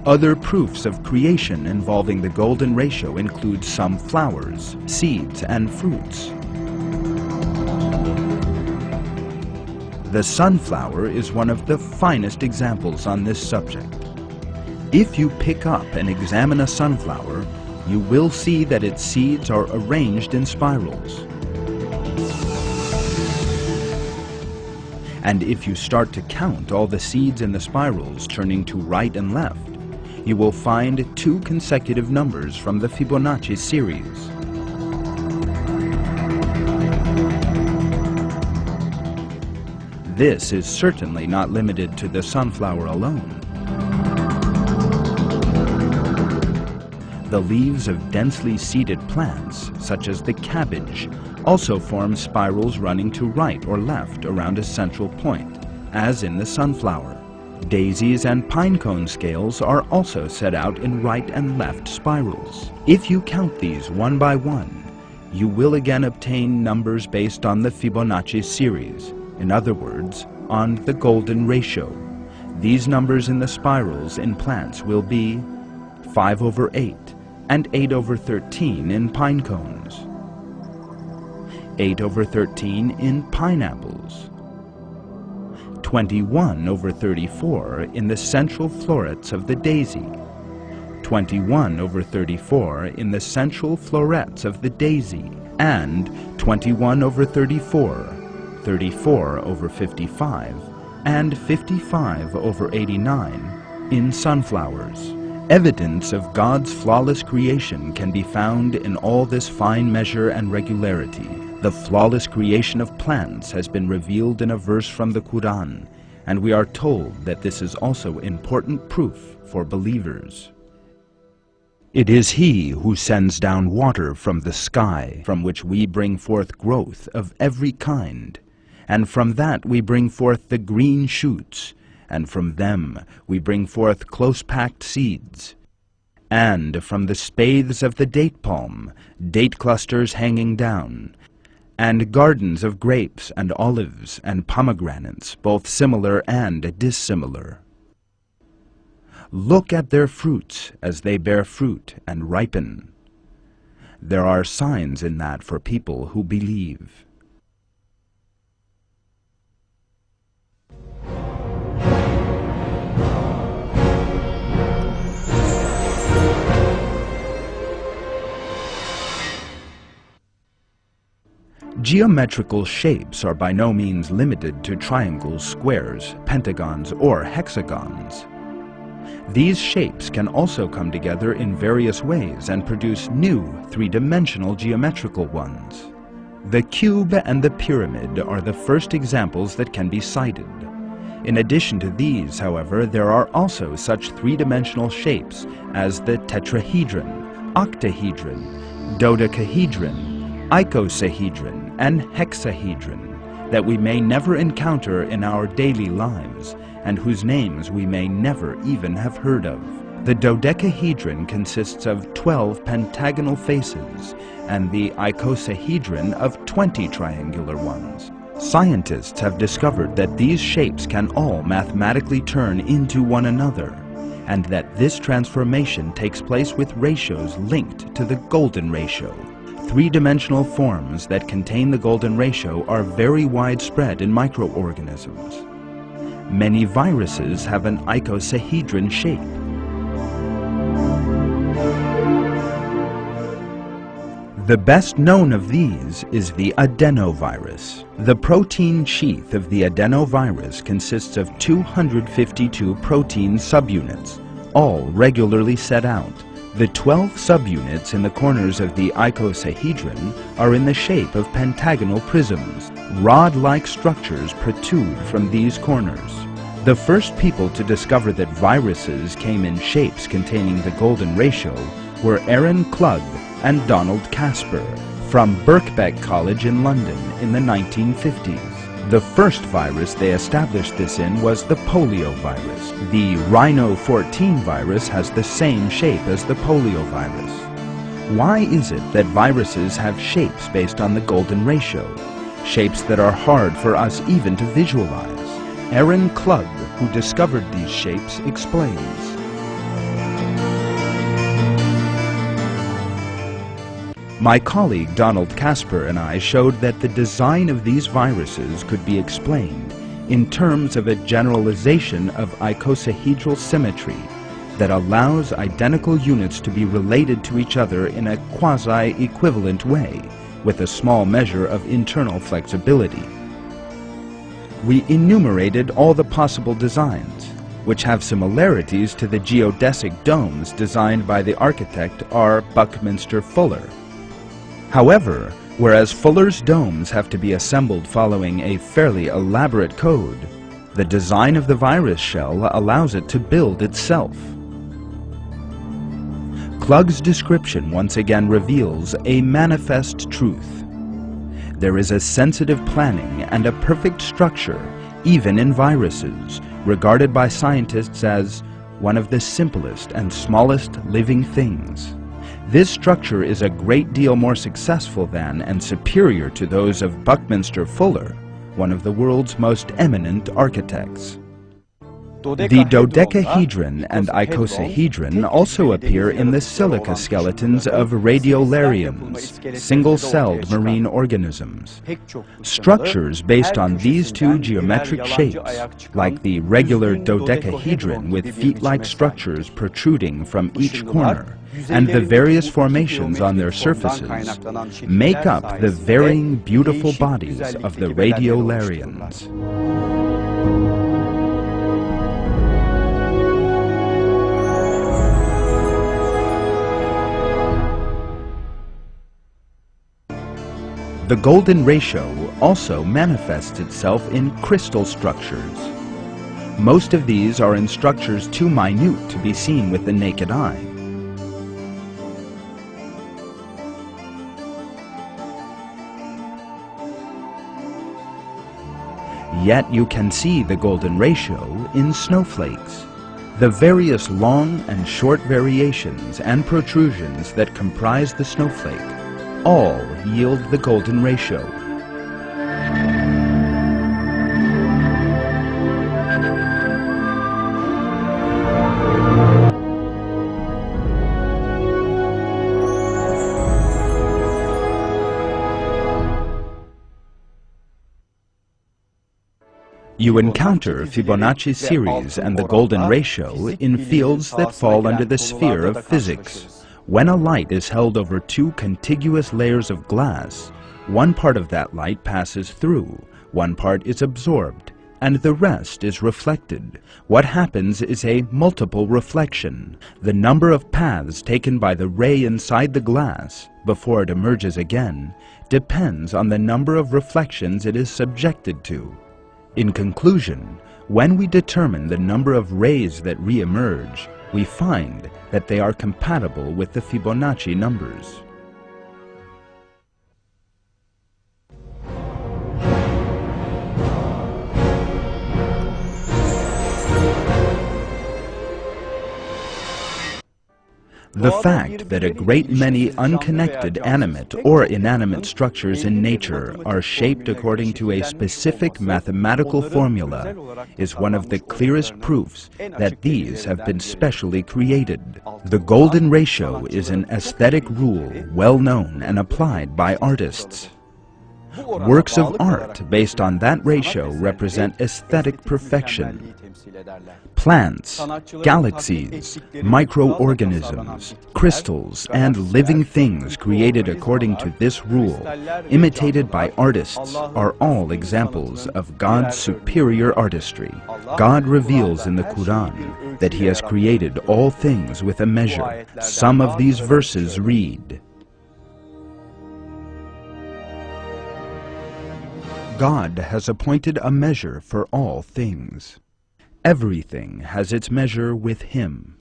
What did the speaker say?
Other proofs of creation involving the golden ratio include some flowers, seeds, and fruits. The sunflower is one of the finest examples on this subject. If you pick up and examine a sunflower, you will see that its seeds are arranged in spirals. And if you start to count all the seeds in the spirals turning to right and left, you will find 2 consecutive numbers from the Fibonacci series. This is certainly not limited to the sunflower alone. The leaves of densely seeded plants, such as the cabbage, also form spirals running to right or left around a central point, as in the sunflower. Daisies and pinecone scales are also set out in right and left spirals. If you count these one by one, you will again obtain numbers based on the Fibonacci series, in other words, on the golden ratio. These numbers in the spirals in plants will be 5/8 and 8/13 in pine cones, 8/13 in pineapples, 21/34 in the central florets of the daisy, 21/34 in the central florets of the daisy, and 21/34, 34/55, and 55/89 in sunflowers. Evidence of God's flawless creation can be found in all this fine measure and regularity. The flawless creation of plants has been revealed in a verse from the Quran, and we are told that this is also important proof for believers. It is He who sends down water from the sky, from which we bring forth growth of every kind, and from that we bring forth the green shoots, and from them we bring forth close-packed seeds, and from the spathes of the date palm, date clusters hanging down, and gardens of grapes and olives and pomegranates, both similar and dissimilar. Look at their fruits as they bear fruit and ripen. There are signs in that for people who believe. Geometrical shapes are by no means limited to triangles, squares, pentagons, or hexagons. These shapes can also come together in various ways and produce new three-dimensional geometrical ones. The cube and the pyramid are the first examples that can be cited. In addition to these, however, there are also such three-dimensional shapes as the tetrahedron, octahedron, dodecahedron, icosahedron, and hexahedron that we may never encounter in our daily lives, and whose names we may never even have heard of. The dodecahedron consists of 12 pentagonal faces, and the icosahedron of 20 triangular ones. Scientists have discovered that these shapes can all mathematically turn into one another, and that this transformation takes place with ratios linked to the golden ratio. Three-dimensional forms that contain the golden ratio are very widespread in microorganisms. Many viruses have an icosahedron shape. The best known of these is the adenovirus. The protein sheath of the adenovirus consists of 252 protein subunits, all regularly set out. The 12 subunits in the corners of the icosahedron are in the shape of pentagonal prisms. Rod-like structures protrude from these corners. The first people to discover that viruses came in shapes containing the golden ratio were Aaron Klug and Donald Caspar from Birkbeck College in London in the 1950s. The first virus they established this in was the polio virus. The Rhino 14 virus has the same shape as the polio virus. Why is it that viruses have shapes based on the golden ratio? Shapes that are hard for us even to visualize. Aaron Klug, who discovered these shapes, explains. My colleague Donald Casper and I showed that the design of these viruses could be explained in terms of a generalization of icosahedral symmetry that allows identical units to be related to each other in a quasi-equivalent way, with a small measure of internal flexibility. We enumerated all the possible designs, which have similarities to the geodesic domes designed by the architect R. Buckminster Fuller. However, whereas Fuller's domes have to be assembled following a fairly elaborate code, the design of the virus shell allows it to build itself. Klug's description once again reveals a manifest truth. There is a sensitive planning and a perfect structure, even in viruses, regarded by scientists as one of the simplest and smallest living things. This structure is a great deal more successful than and superior to those of Buckminster Fuller, one of the world's most eminent architects. The dodecahedron and icosahedron also appear in the silica skeletons of radiolarians, single-celled marine organisms. Structures based on these two geometric shapes, like the regular dodecahedron with feet-like structures protruding from each corner, and the various formations on their surfaces, make up the varying beautiful bodies of the radiolarians. The golden ratio also manifests itself in crystal structures. Most of these are in structures too minute to be seen with the naked eye. Yet you can see the golden ratio in snowflakes. The various long and short variations and protrusions that comprise the snowflake all yield the golden ratio. You encounter Fibonacci series and the golden ratio in fields that fall under the sphere of physics. When a light is held over two contiguous layers of glass, one part of that light passes through, one part is absorbed, and the rest is reflected. What happens is a multiple reflection. The number of paths taken by the ray inside the glass, before it emerges again, depends on the number of reflections it is subjected to. In conclusion, when we determine the number of rays that re-emerge, we find that they are compatible with the Fibonacci numbers. The fact that a great many unconnected animate or inanimate structures in nature are shaped according to a specific mathematical formula is one of the clearest proofs that these have been specially created. The golden ratio is an aesthetic rule well known and applied by artists. Works of art based on that ratio represent aesthetic perfection. Plants, galaxies, microorganisms, crystals, and living things created according to this rule, imitated by artists, are all examples of God's superior artistry. God reveals in the Quran that He has created all things with a measure. Some of these verses read, God has appointed a measure for all things. Everything has its measure with Him.